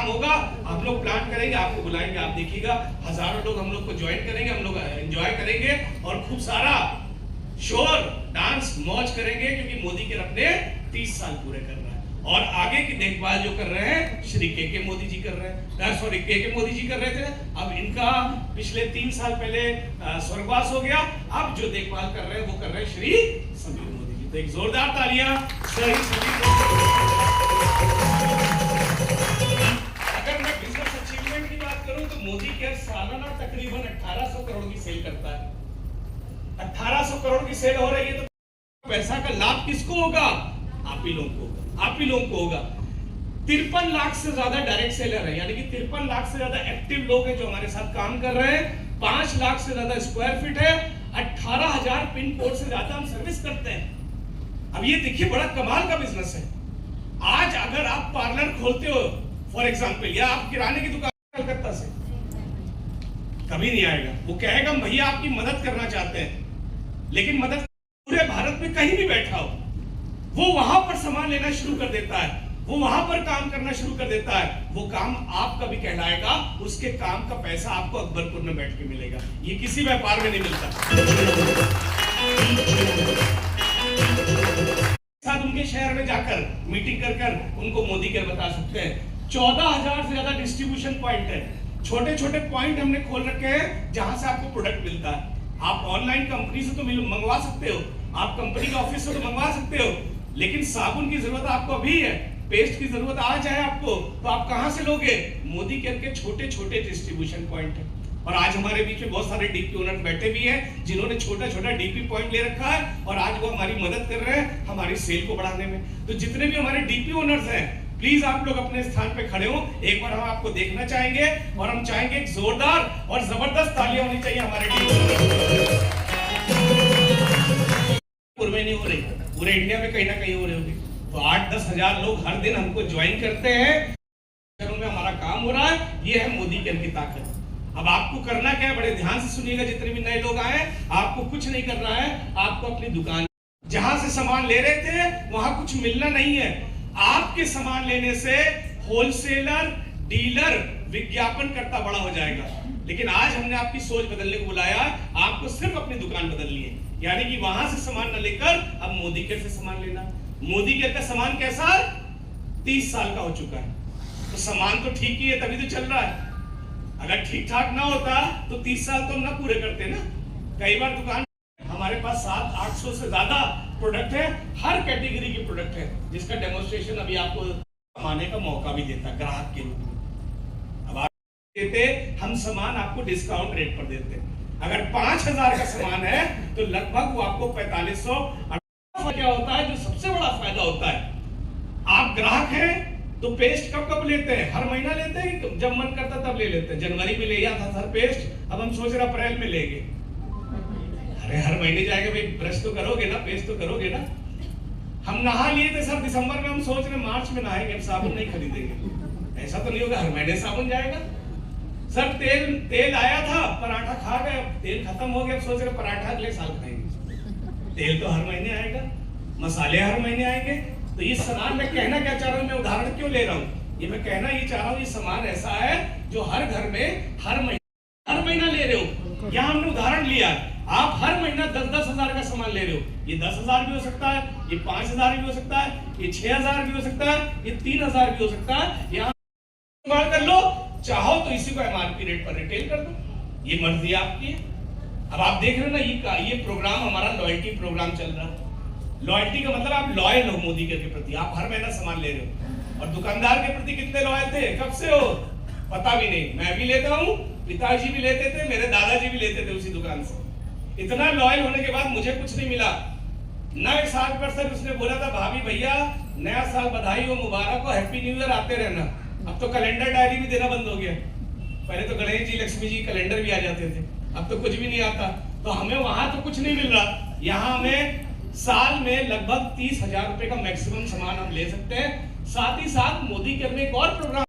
होगा, आप लोग प्लान करेंगे, आपको बुलाएंगे, आप देखिएगा हजारों लोग हम लोग को ज्वाइन करेंगे, हम लोग एंजॉय करेंगे और खूब सारा शोर डांस मौज करेंगे, क्योंकि मोदी के अपने 30 साल पूरे कर रहे हैं और आगे की देखभाल जो कर रहे हैं श्री के मोदी जी कर रहे हैं, सॉरी के मोदी जी कर रहे थे। अब इनका पिछले 3 साल पहले स्वर्गवास हो गया, अब जो देखभाल कर रहे हैं वो कर रहे हैं श्री समीर मोदी जी। तो एक जोरदार तालियां सही सभी को। अगर मैं बिजनेस अचीवमेंट की बात करूं तो मोदी केयर सालाना तकरीबन 1800 करोड़ की सेल करता है। 1800 करोड़ की सेल हो रही है तो पैसा का लाभ किसको होगा? आप ही लोगों को होगा, आप ही लोगों को होगा। 53 लाख से ज्यादा डायरेक्ट सेलर है, यानी कि 53 लाख से ज्यादा एक्टिव लोग हैं जो हमारे साथ काम कर रहे हैं। 5 लाख से ज्यादा स्क्वायर फीट है, 18,000 पिन कोड से ज्यादा हम सर्विस करते हैं। अब ये देखिए बड़ा कमाल का बिजनेस है। आज अगर आप पार्लर खोलते हो फॉर एग्जाम्पल, या आप किराने की दुकान कलकत्ता से, कभी नहीं आएगा। वो कहेगा भैया आपकी मदद करना चाहते हैं, लेकिन मदद पूरे भारत में कहीं भी बैठा हो, वो वहां पर सामान लेना शुरू कर देता है, वो वहां पर काम करना शुरू कर देता है। वो काम आपका भी कहलाएगा, उसके काम का पैसा आपको अकबरपुर में बैठ के मिलेगा। ये किसी व्यापार में नहीं मिलता। साथ उनके शहर में जाकर मीटिंग कर उनको मोदी केयर बता सकते हैं। 14,000 से ज्यादा डिस्ट्रीब्यूशन पॉइंट है, छोटे छोटे पॉइंट हमने खोल रखे हैं जहां से आपको प्रोडक्ट मिलता है। आप ऑनलाइन कंपनी से तो मंगवा सकते हो, आप कंपनी के ऑफिस से तो मंगवा सकते हो, लेकिन साबुन की जरूरत आपको अभी है, पेस्ट की जरूरत आ जाए आपको तो आप कहां से लोगे? मोदी केयर के छोटे छोटे डिस्ट्रीब्यूशन पॉइंट है। और आज हमारे बीच में बहुत सारे डीपी ओनर बैठे भी हैं जिन्होंने छोटा छोटा डीपी पॉइंट ले रखा है और आज वो हमारी मदद कर रहे हैं हमारी सेल को बढ़ाने में। तो जितने भी हमारे डीपी ओनर्स हैं, प्लीज आप लोग अपने स्थान पे खड़े हो, एक बार हम आपको देखना चाहेंगे और हम चाहेंगे एक जोरदार और जबरदस्त तालियां होनी चाहिए हमारे डीपी। पूरे नहीं हो रही, पूरे इंडिया में कहीं ना कहीं हो रही होगी। तो 8-10 हजार लोग हर दिन हमको ज्वाइन करते हैं, में हमारा काम हो रहा है। ये है मोदी केयर की ताकत। अब आपको करना क्या है, बड़े ध्यान से सुनिएगा जितने भी नए लोग आए, आपको कुछ नहीं करना है। आपको अपनी दुकान जहां से सामान ले रहे थे वहां कुछ मिलना नहीं है। आपके सामान लेने से होलसेलर डीलर विज्ञापन करता बड़ा हो जाएगा, लेकिन आज हमने आपकी सोच बदलने को बुलाया। आपको सिर्फ अपनी दुकान बदलनी है, यानी कि वहां से सामान न लेकर अब मोदी केयर से सामान लेना। मोदी केयर का सामान कैसा? 30 साल का हो चुका है, तो सामान तो ठीक ही है तभी तो चल रहा है। अगर ठीक ठाक ना होता तो 30 साल तो हम ना पूरे करते ना। कई बार दुकान हमारे पास 700-800 से ज्यादा प्रोडक्ट है, हर कैटेगरी के प्रोडक्ट है, जिसका डेमोन्स्ट्रेशन अभी आपको कमाने का मौका भी देता ग्राहक के रूप में। अब आप देते, हम सामान आपको डिस्काउंट रेट पर देते। अगर 5,000 का सामान है तो लगभग वो आपको 4500। क्या होता है जो सबसे बड़ा फायदा होता है, आप ग्राहक हैं तो पेस्ट कब कब लेते हैं? हर महीना लेते हैं कि जब मन करता तब ले लेते हैं? जनवरी में ले लिया था सर पेस्ट, अब हम सोच रहे अप्रैल में लेंगे। अरे हर महीने जाएगा भाई, ब्रश तो करोगे ना, पेस्ट तो करोगे ना। हम नहा लिए थे सर दिसंबर में, हम सोच रहे मार्च में नहाएंगे, अब साबुन नहीं खरीदेंगे। ऐसा तो नहीं होगा, हर महीने साबुन जाएगा। सर तेल आया था, पराठा खा गए, तेल खत्म हो गया, अब सोच रहे पराठा अगले साल खाएंगे। तेल तो हर महीने आएगा, मसाले हर महीने आएंगे। तो ये सामान मैं कहना क्या चाह रहा हूँ, मैं उदाहरण क्यों ले रहा हूँ, ये मैं कहना ये चाह रहा हूँ, ये सामान ऐसा है जो हर घर में हर महीना ले रहे हो। यहाँ हमने उदाहरण लिया, आप हर महीना 10-10 हजार का सामान ले रहे हो। ये 10,000 भी हो सकता है, ये 5,000 भी हो सकता है, ये 6,000 भी हो सकता है, ये 3,000 भी हो सकता है। यहाँ कर लो, चाहो तो इसी को MRP रेट पर रिटेल कर दो, ये मर्जी आपकी है। अब आप देख रहे हो ना, ये प्रोग्राम हमारा लॉयल्टी प्रोग्राम चल रहा है। लॉयल्टी का मतलब आप लॉयल हो मोदी केयर के प्रति, आप हर महीना सामान ले रहे हो। और दुकानदार के प्रति कितने लॉयल थे, कब से हो पता भी नहीं। मैं भी लेता हूँ, पिताजी भी लेते थे, मेरे दादाजी भी लेते थे उसी दुकान से। इतना लॉयल होने के बाद मुझे कुछ नहीं मिला। नए साल पर सर उसने बोला था, भाभी भैया नया साल बधाई हो, मुबारक हो, हैप्पी न्यू ईयर, आते रहना। अब तो कैलेंडर डायरी भी देना बंद हो गया। पहले तो गणेश जी लक्ष्मी जी कैलेंडर भी आ जाते थे, अब तो कुछ भी नहीं आता। तो हमें वहां तो कुछ नहीं मिल रहा, यहाँ हमें साल में लगभग 30,000 रुपए का मैक्सिमम सामान हम ले सकते हैं। साथ ही साथ मोदी केयर में एक और प्रोग्राम